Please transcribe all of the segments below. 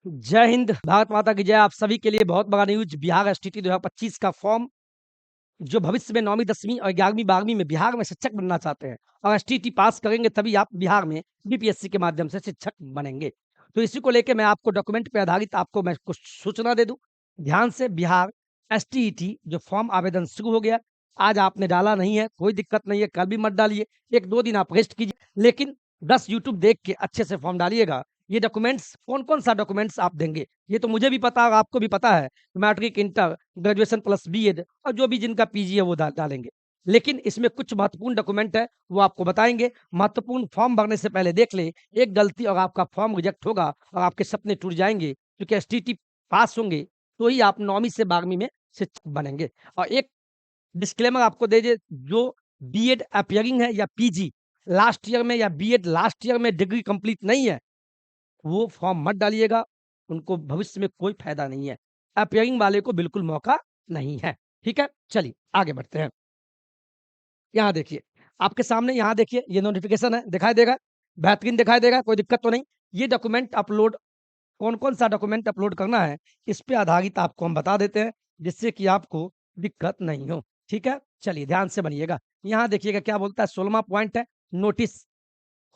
जय हिंद, भारत माता की जय। आप सभी के लिए बहुत बड़ा न्यूज़। बिहार एसटीटी 2025 का फॉर्म जो भविष्य में 9वीं 10वीं और 11वीं 12वीं में बिहार में शिक्षक बनना चाहते हैं और एसटीटी पास करेंगे तभी आप बिहार में बीपीएससी के माध्यम से शिक्षक बनेंगे। तो इसी को लेके मैं आपको डॉक्यूमेंट पे आधारित आपको मैं कुछ सूचना दे दूं। ध्यान से, बिहार एसटीईटी जो फॉर्म आवेदन शुरू हो गया। आज आपने डाला नहीं है, कोई दिक्कत नहीं है, कल भी मत डालिए, 1-2 दिन आप रेस्ट कीजिए, लेकिन 10 यूट्यूब देख के अच्छे से फॉर्म डालिएगा। ये डॉक्यूमेंट्स कौन-कौन सा डॉक्यूमेंट्स आप देंगे, ये तो मुझे भी पता है और आपको भी पता है। Matric, inter, graduation plus B Ed और जो भी जिनका पीजी है वो डालेंगे। लेकिन इसमें कुछ महत्वपूर्ण डॉक्यूमेंट है, वो आपको बताएँगे। महत्वपूर्ण फॉर्म भरने से पहले देख लें, एक गलती और आपका फॉर्म रिजेक्ट होगा और आपके सपने टूट जाएँगे, क्योंकि एसटीटी पास होंगे, तो ही आप 9वीं से 12वीं में शिक्षक बनेंगे। और एक डिस्क्लेमर आपको दे दें, जो बीएड अपीयरिंग है या पीजी लास्ट ईयर में या बीएड लास्ट ईयर में डिग्री कंप्लीट नहीं है, वो फॉर्म मत डालिएगा, उनको भविष्य में कोई फ़ायदा नहीं है। अपीयरिंग वाले को बिल्कुल मौका नहीं है, ठीक है? चलिए आगे बढ़ते हैं। यहाँ देखिए, आपके सामने यहाँ देखिए ये नोटिफ़िकेशन है, दिखाई देगा? बेहतरीन दिखाई देगा, कोई दिक्कत तो नहीं? ये डॉक्यूमेंट अपलोड कौन-कौन सा डॉक्यूमेंट अपलोड करना है, इस पे आधारित आपको हम बता देते हैं, जिससे कि आपको दिक्कत नहीं हो, ठीक है? चलिए ध्यान से बनिएगा। यहाँ देखिएगा क्या बोलता है, 16वाँ पॉइंट है, नोटिस।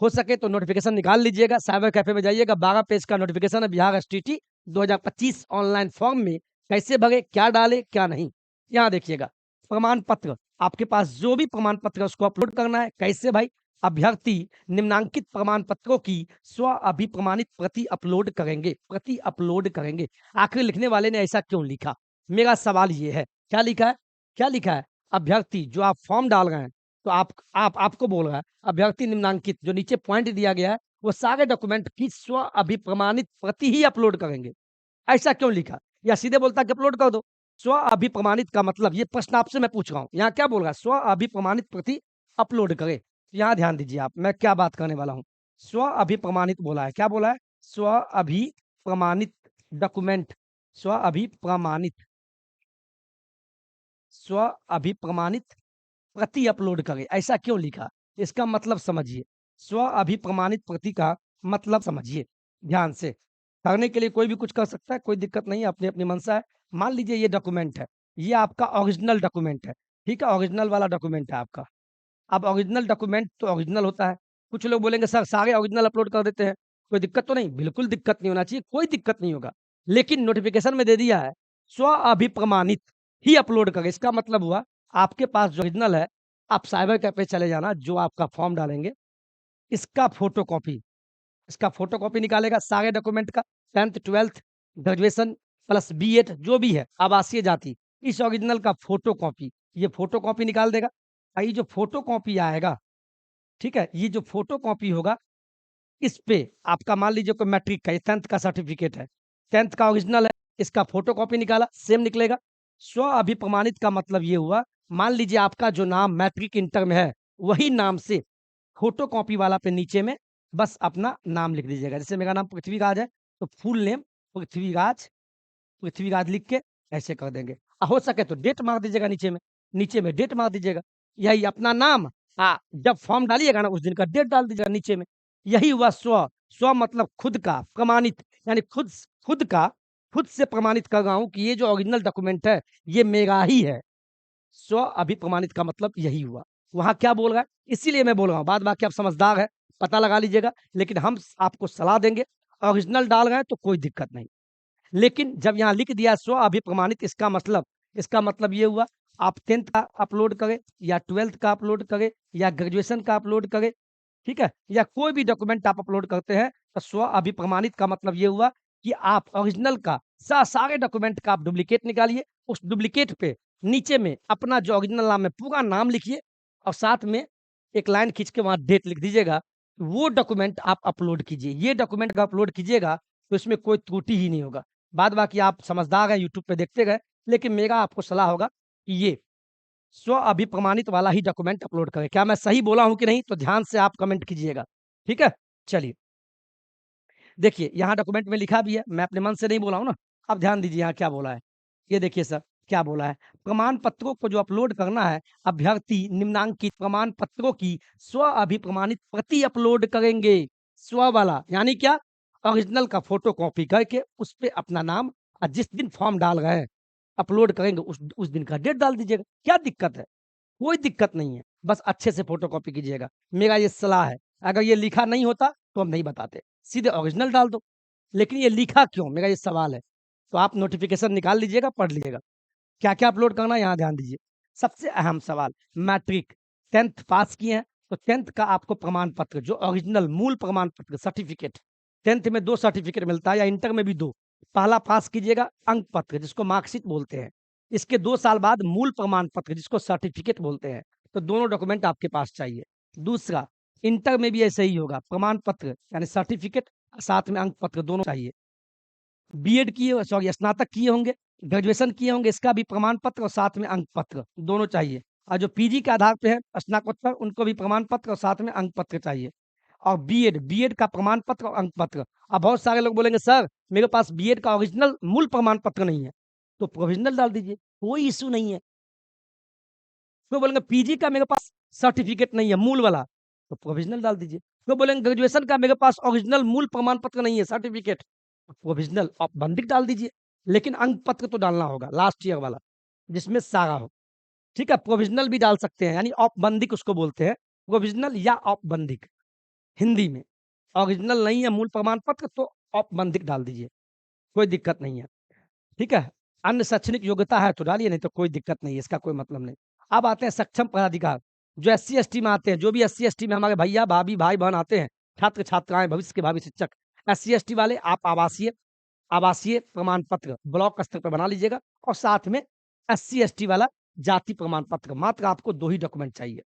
हो सके तो नोटिफ़िकेशन निकाल लीजिएगा, साइबर कैफ़े में जाइएगा, 12 पेज का नोटिफ़िकेशन है, बिहार एसटीटी 2025 ऑनलाइन फॉर्म में कैसे भरें, क्या डालें, क्या नहीं। यहाँ देखिएगा, प्रमाण पत्र, आपके पास जो भी प्रमाण पत्र है उसको अपलोड करना है। कैसे भाई? अभ्यर्थी निम्नांकित प्रमाण पत्रों की स्व अभिप्रमाणित प्रति अपलोड करेंगे, प्रति अपलोड करेंगे। आखिर लिखने वाले ने ऐसा क्यों लिखा? मेरा सवाल ये है, क्या लिखा है? क्या लिखा है? अभ्यर्थी जो आप फॉर्म डाल रहे हैं, तो आपको बोल रहा है अभ्यर्थी निम्नांकित जो नीचे पॉइंट दिया गया है, वो सारे डॉक्यूमेंट की स्व अभिप्रमाणित प्रति ही अपलोड करेंगे। ऐसा क्यों लिखा? या सीधे बोलता कि अपलोड कर दो। स्व अभिप्रमाणित का मतलब, ये प्रश्न आपसे मैं पूछ रहा हूँ। यहाँ क्या बोल रहा है? स्व अभिप्रमाणित प्रति अपलोड करें। यहाँ ध्यान दीजिए आप, मैं क्या बात करने वाला हूँ। स्व अभिप्रमाणित बोला है, क्या बोला है? स्व अभिप्रमाणित डॉक्यूमेंट, स्व अभिप्रमाणित, स्व अभिप्रमाणित प्रति अपलोड करें, ऐसा क्यों लिखा? इसका मतलब समझिए। स्व अभिप्रमाणित प्रति का मतलब समझिए ध्यान से। करने के लिए कोई भी कुछ कर सकता है, कोई दिक्कत नहीं है, अपनी-अपनी मंशा है। मान लीजिए ये डॉक्यूमेंट है, ये आपका ओरिजिनल डॉक्यूमेंट है, ठीक है? ओरिजिनल वाला डॉक्यूमेंट है आपका। अब ओरिजिनल डॉक्यूमेंट तो ओरिजिनल होता है। कुछ लोग बोलेंगे सर सारे ओरिजिनल अपलोड कर देते हैं, कोई दिक्कत तो नहीं? बिल्कुल दिक्कत नहीं होना चाहिए, कोई दिक्कत नहीं होगा। लेकिन नोटिफ़िकेशन में दे दिया है, स्व अभिप्रमाणित ही अपलोड करें। इसका मतलब हुआ आपके पास जो ओरिजिनल है, आप साइबर कैफ़े चले जाना, जो आपका फॉर्म डालेंगे, इसका फ़ोटोकॉपी, इसका फ़ोटोकॉपी निकालेगा सारे डॉक्यूमेंट का, 10th 12th graduation plus BEd जो भी है, आवासीय जाति, इस ओरिजिनल का फ़ोटोकॉपी, ये फ़ोटोकॉपी निकाल देगा। ये जो फ़ोटोकॉपी आएगा, ठीक है? ये जो फ़ोटोकॉपी होगा, इस पे आपका मान लीजिए कोई मैट्रिक का, ये 10th का सर्टिफ़िकेट है, 10th का ओरिजिनल है, इसका फ़ोटोकॉपी निकाला, सेम निकलेगा। स्व अभिप्रमाणित का मतलब ये हुआ, मान लीजिए आपका जो नाम मैट्रिक इंटर में है, वही नाम से फ़ोटोकॉपी वाला पे नीचे में बस अपना नाम लिख दीजिएगा। जैसे मेरा नाम पृथ्वीराज है, तो फुल नेम पृथ्वीराज, पृथ्वीराज लिख के ऐसे कर देंगे। हो सके तो डेट मार दीजिएगा नीचे में डेट मार दीजिएगा। यही अपना नाम, जब फॉर्म डालिएगा ना उस दिन का डेट डाल दीजिएगा नीचे में। यही हुआ स्व, स्व मतलब खुद का, प्रमाणित यानी खुद का, खुद से प्रमाणित कर रहा हूँ कि ये जो ओरिजिनल डॉक्यूमेंट है, ये मेरा ही है। स्व अभिप्रमाणित का मतलब यही हुआ। वहाँ क्या बोल रहा है, इसीलिए मैं बोल रहा हूँ, बाद बाकी आप समझदार हैं, पता लगा लीजिएगा। लेकिन हम आपको सलाह देंगे, ओरिजिनल डाल रहे हैं तो कोई दिक्कत नहीं। लेकिन जब यहाँ लिख दिया स्व अभिप्रमाणित, इसका मतलब ये हुआ आप 10th का अपलोड करें या 12th का अपलोड करें या ग्रेजुएशन का अपलोड करें, ठीक है? या कोई भी डॉक्यूमेंट आप अपलोड करते हैं, तो स्व अभिप्रमाणित का मतलब ये हुआ कि आप ओरिजिनल का सारे डॉक्यूमेंट का आप डुप्लीकेट निकालिए, उस डुप्लीकेट पे नीचे में अपना जो ओरिजिनल नाम है पूरा नाम लिखिए और साथ में एक लाइन खींच के वहाँ डेट लिख दीजिएगा। वो डॉक्यूमेंट आप अपलोड कीजिए। ये डॉक्यूमेंट अगर अपलोड कीजिएगा तो इसमें कोई त्रुटि ही नहीं होगा। बाद बाकी आप समझदार हैं, यूट्यूब पे देखते गए, लेकिन मेरा आपको सलाह होगा कि ये स्व अभिप्रमाणित वाला ही डॉक्यूमेंट अपलोड करें। क्या मैं सही बोला हूँ कि नहीं? तो ध्यान से आप कमेंट कीजिएगा, ठीक है? चलिए, देखिए यहाँ डॉक्यूमेंट में लिखा भी है, मैं अपने मन से नहीं बोला हूँ ना। अब ध्यान दीजिए यहाँ क्या बोला है। ये देखिए सर, क्या बोला है, प्रमाण पत्रों को जो अपलोड करना है, अभ्यर्थी निम्नांकित प्रमाण पत्रों की स्व अभिप्रमाणित प्रति अपलोड करेंगे। स्व वाला यानी क्या? ओरिजिनल का फोटो कॉपी करके उस पे अपना नाम और जिस दिन फॉर्म डाल रहे हैं अपलोड करेंगे उस दिन का डेट डाल दीजिएगा। क्या दिक्कत है? कोई दिक्कत नहीं है, बस अच्छे से फोटो कॉपी कीजिएगा। मेरा ये सलाह है, अगर ये लिखा नहीं होता तो हम नहीं बताते, सीधे ओरिजिनल डाल दो। लेकिन ये लिखा क्यों, मेरा ये सवाल है। तो आप नोटिफिकेशन निकाल लीजिएगा, पढ़ लीजिएगा क्या क्या अपलोड करना है, यहाँ ध्यान दीजिए। सबसे अहम सवाल, मैट्रिक 10th पास किए हैं तो 10th का आपको प्रमाण पत्र, जो ओरिजिनल मूल प्रमाण पत्र सर्टिफिकेट, 10th में 2 सर्टिफिकेट मिलता है या इंटर में भी 2। पहला पास कीजिएगा अंक पत्र जिसको मार्कशीट बोलते हैं, इसके 2 साल बाद मूल प्रमाण पत्र जिसको सर्टिफिकेट बोलते हैं। तो दोनों डॉक्यूमेंट आपके पास चाहिए। दूसरा, इंटर में भी ऐसे ही होगा, प्रमाण पत्र यानी सर्टिफिकेट साथ में अंक पत्र दोनों चाहिए। बीएड किए, सॉरी स्नातक किए होंगे, ग्रेजुएशन किए होंगे, इसका भी प्रमाण पत्र और साथ में अंक पत्र दोनों चाहिए। और जो पीजी के आधार पे है स्नातकोत्तर, उनको भी प्रमाण पत्र और साथ में अंक पत्र चाहिए। और बीएड का प्रमाण पत्र और अंक पत्र। अब बहुत सारे लोग बोलेंगे सर मेरे पास बीएड का ओरिजिनल मूल प्रमाण पत्र नहीं है, तो प्रोविजनल डाल दीजिए, कोई इश्यू नहीं है। तो बोलेंगे पीजी का मेरे पास सर्टिफिकेट नहीं है मूल वाला, तो प्रोविजनल डाल दीजिए। तो बोलेंगे ग्रेजुएशन का मेरे पास ओरिजिनल मूल प्रमाण पत्र नहीं है सर्टिफिकेट, तो प्रोविजनल औपबंधिक डाल दीजिए। लेकिन अंक पत्र तो डालना होगा लास्ट ईयर वाला, जिसमें सारा हो। ठीक है, प्रोविजनल भी डाल सकते हैं, यानी औपबंधिक उसको बोलते हैं, प्रोविजनल या औपबंधिक हिंदी में। ओरिजिनल नहीं है मूल प्रमाण पत्र तो औपबंधिक डाल दीजिए, कोई दिक्कत नहीं है। ठीक है, अन्य शैक्षणिक योग्यता है तो डालिए, नहीं तो कोई दिक्कत नहीं है, इसका कोई मतलब नहीं। अब आते हैं सक्षम पदाधिकार, जो एससी एसटी में आते हैं, जो भी एससी एसटी में हमारे भैया भाभी भाई बहन आते हैं, छात्र छात्राएं, भविष्य के भावी शिक्षक, एससी एसटी वाले आप आवासीय आवासीय प्रमाण पत्र ब्लॉक स्तर पर बना लीजिएगा। और साथ में एससी एसटी वाला जाति प्रमाण पत्र, मात्र आपको 2 ही डॉक्यूमेंट चाहिए।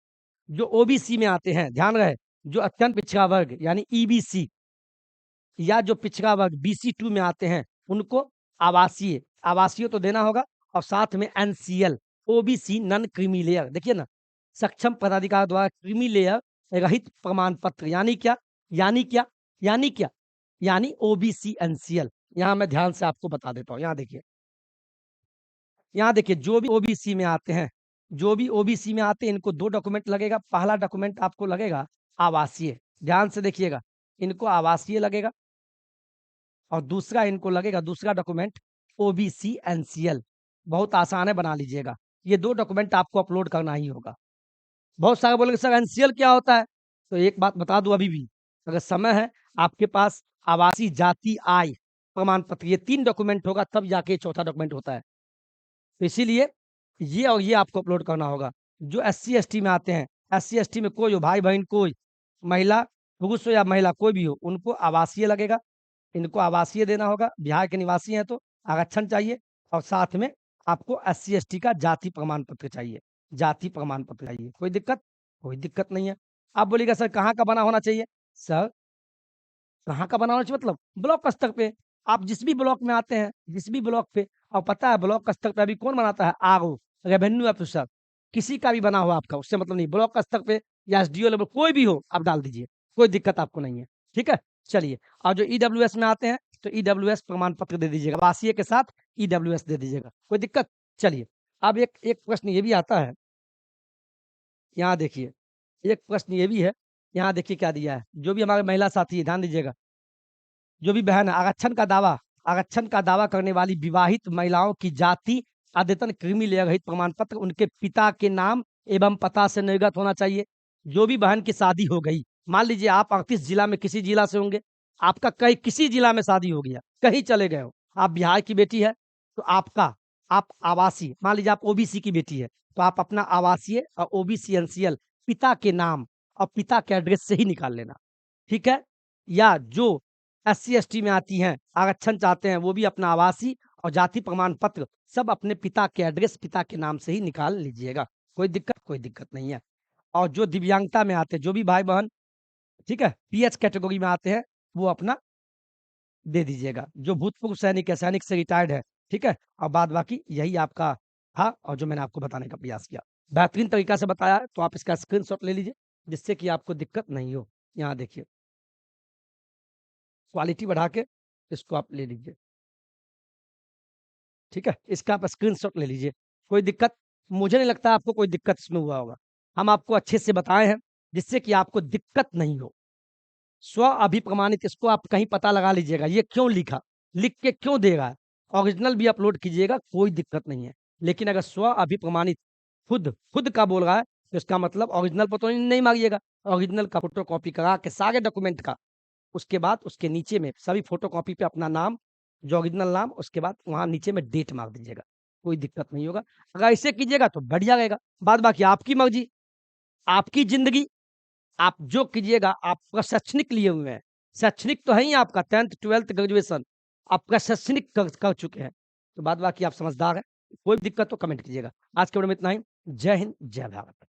जो ओबीसी में आते हैं, ध्यान रहे, जो अत्यंत पिछड़ा वर्ग यानी ईबीसी, या जो पिछड़ा वर्ग बीसी 2 में आते हैं, उनको आवासीय आवासीय तो देना होगा। और साथ में NCL OBC non creamy layer, देखिए ना, सक्षम पदाधिकारी द्वारा क्रीमी लेयर रहित प्रमाण पत्र, यानी क्या, यानी क्या, यानी क्या, यानी ओबीसी एनसीएल। यहाँ मैं ध्यान से आपको बता देता हूँ, यहाँ देखिए जो भी ओबीसी में आते हैं, जो भी ओबीसी में आते हैं, इनको 2 डॉक्यूमेंट लगेगा। पहला डॉक्यूमेंट आपको लगेगा आवासीय, ध्यान से देखिएगा, इनको आवासीय लगेगा। और दूसरा इनको लगेगा, दूसरा डॉक्यूमेंट ओबीसी एनसीएल। बहुत आसान है, बना लीजिएगा। ये 2 डॉक्यूमेंट आपको अपलोड करना ही होगा। बहुत सारे बोलेंगे सर एनसीएल क्या होता है, तो एक बात बता दूं, अभी भी अगर समय है आपके पास, आवासीय जाति आय प्रमाण पत्र, ये 3 डॉक्यूमेंट होगा, तब जाके चौथा डॉक्यूमेंट होता है। तो इसीलिए ये और ये आपको अपलोड करना होगा। जो एससी एसटी में आते हैं, एससी एसटी में कोई हो, भाई बहन कोई, महिला पुरुष हो या महिला कोई भी हो, उनको आवासीय लगेगा, इनको आवासीय देना होगा। बिहार के निवासी हैं तो आरक्षण चाहिए। और साथ में आपको एससी एसटी का जाति प्रमाण पत्र चाहिए, जाति प्रमाण पत्र चाहिए। कोई दिक्कत? कोई दिक्कत नहीं है। आप बोलिएगा सर कहाँ का बना होना चाहिए? सर कहाँ का बना होना चाहिए मतलब ब्लॉक स्तर पे। आप जिस भी ब्लॉक में आते हैं, जिस भी ब्लॉक पे, और पता है ब्लॉक स्तर पे अभी कौन बनाता है? RO, revenue officer. किसी का भी बना हो आपका, उससे मतलब नहीं, ब्लॉक स्तर पे या एसडीओ लेवल कोई भी हो, आप डाल दीजिए, कोई दिक्कत आपको नहीं है। ठीक है, चलिए। और जो ईडब्ल्यूएस में आते हैं, तो ईडब्ल्यूएस प्रमाण पत्र दे दीजिएगा, आवासीय के साथ ईडब्ल्यूएस दे दीजिएगा, कोई दिक्कत? चलिए, अब एक एक प्रश्न ये भी आता है, यहाँ देखिए, एक प्रश्न ये भी है, यहाँ देखिए क्या दिया है, जो भी हमारे महिला साथी है, ध्यान दीजिएगा, जो भी बहन है, आरक्षण का दावा करने वाली विवाहित महिलाओं की जाति अद्यतन क्रीमी लेयर रहित प्रमाण पत्र उनके पिता के नाम एवं पता से निर्गत होना चाहिए। जो भी बहन की शादी हो गई, मान लीजिए आप 38 जिला में किसी जिला से होंगे, आपका कहीं किसी जिला में शादी हो गया, कहीं चले गए हो, आप बिहार की बेटी है, तो आप आवासीय, मान लीजिए आप ओबीसी की बेटी है, तो आप अपना आवासीय और ओबीसी एनसीएल पिता के नाम और पिता के एड्रेस से ही निकाल लेना। ठीक है, या जो एससी एसटी में आती हैं, आरक्षण चाहते हैं, वो भी अपना आवासीय और जाति प्रमाण पत्र सब अपने पिता के एड्रेस, पिता के नाम से ही निकाल लीजिएगा। कोई दिक्कत? कोई दिक्कत नहीं है। और जो दिव्यांगता में आते हैं, जो भी भाई बहन, ठीक है, पीएच कैटेगरी में आते हैं, वो अपना दे दीजिएगा। जो भूतपूर्व सैनिक है, सैनिक से रिटायर्ड है, ठीक है। और बाद बाकी यही आपका था, और जो मैंने आपको बताने का प्रयास किया, बेहतरीन तरीका से बताया है, तो आप इसका स्क्रीनशॉट ले लीजिए, जिससे कि आपको दिक्कत नहीं हो। यहाँ देखिए, क्वालिटी बढ़ा के इसको आप ले लीजिए। ठीक है, इसका आप स्क्रीनशॉट ले लीजिए। कोई दिक्कत? मुझे नहीं लगता आपको कोई दिक्कत इसमें हुआ होगा। हम आपको अच्छे से बताए हैं, जिससे कि आपको दिक्कत नहीं हो। स्व अभिप्रमाणित इसको आप कहीं पता लगा लीजिएगा, ये क्यों लिखा? लिख के क्यों दे रहा है? ओरिजिनल भी अपलोड कीजिएगा, कोई दिक्कत नहीं है। लेकिन अगर स्व अभिप्रमाणित खुद का बोल रहा है, तो इसका मतलब ओरिजिनल पर तो नहीं मारिएगा। ओरिजिनल का फ़ोटोकॉपी करा के सारे डॉक्यूमेंट का, उसके बाद उसके नीचे में सभी फ़ोटोकॉपी पे अपना नाम, जो ओरिजिनल नाम, उसके बाद वहाँ नीचे में डेट मार दीजिएगा, कोई दिक्कत नहीं होगा। अगर ऐसे कीजिएगा तो बढ़िया रहेगा। बाद बाकी आपकी मर्ज़ी, आपकी ज़िंदगी, आप जो कीजिएगा, आप शैक्षणिक लिए हुए हैं। शैक्षणिक तो है ही आपका 10th 12th ग्रेजुएशन, आप शैक्षणिक कर चुके हैं। तो बाद बाकी आप समझदार हैं। कोई दिक्कत तो कमेंट कीजिएगा। आज के वीडियो में इतना ही। जय हिंद, जय भारत।